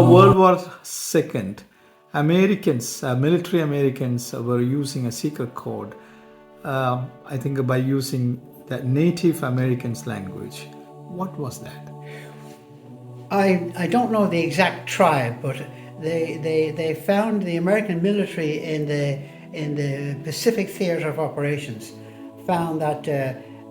World War II, Americans, military Americans were using a secret code, I think by using the Native Americans language. What was that? I don't know the exact tribe, but they found the American military in the Pacific Theater of Operations found that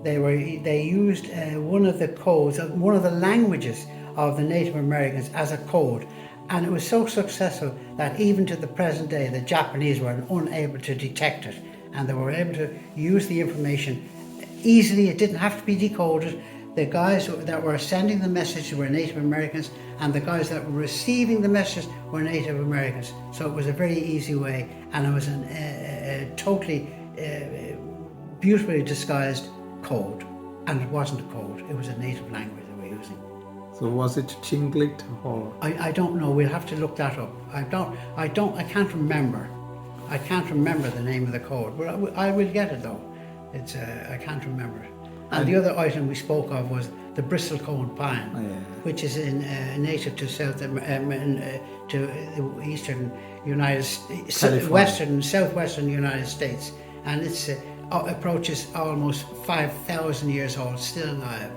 they used one of the codes, one of the languages of the Native Americans as a code, and it was so successful that even to the present day the Japanese were unable to detect it, and they were able to use the information easily. It didn't have to be decoded. The guys that were sending the message were Native Americans, and the guys that were receiving the message were Native Americans. So it was a very easy way, and it was a totally beautifully disguised code. And it wasn't a code, it was a native language they were using. So was it Chinglit or? I don't know, we'll have to look that up. I can't remember. I can't remember the name of the code, but I will get it though. It's I can't remember it. And the other item we spoke of was the bristlecone pine, which is native to to eastern United southwestern United States, and it's approaches almost 5,000 years old, still alive.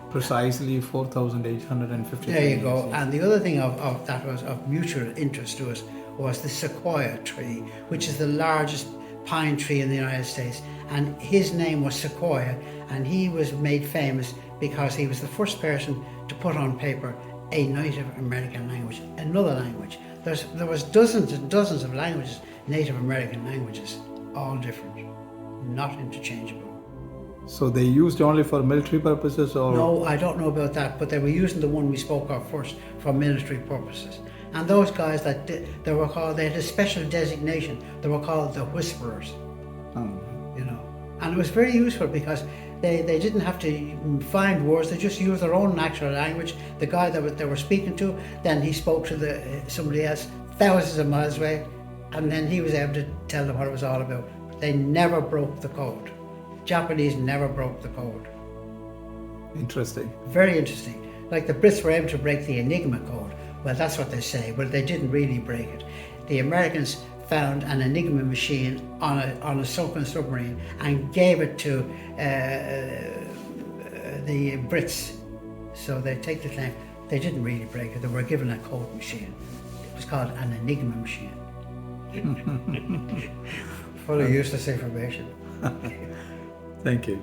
Precisely 4,850. There you go. And the other thing of that was of mutual interest to us was the sequoia tree, which is the largest pine tree in the United States, and his name was Sequoia, and he was made famous because he was the first person to put on paper a Native American language, another language. There was dozens and dozens of languages, Native American languages, all different, not interchangeable. So they used only for military purposes, or? No, I don't know about that, but they were using the one we spoke of first for military purposes. And those guys they had a special designation. They were called the Whisperers. You know, and it was very useful because they didn't have to find words. They just used their own natural language. The guy that they were speaking to, then he spoke to somebody else thousands of miles away, and then he was able to tell them what it was all about. They never broke the code. Japanese never broke the code. Interesting. Very interesting. Like the Brits were able to break the Enigma code. Well, that's what they say, but they didn't really break it. The Americans found an Enigma machine on a sunken submarine and gave it to the Brits. So they take the claim. They didn't really break it. They were given a code machine. It was called an Enigma machine. Full of useless information. Thank you.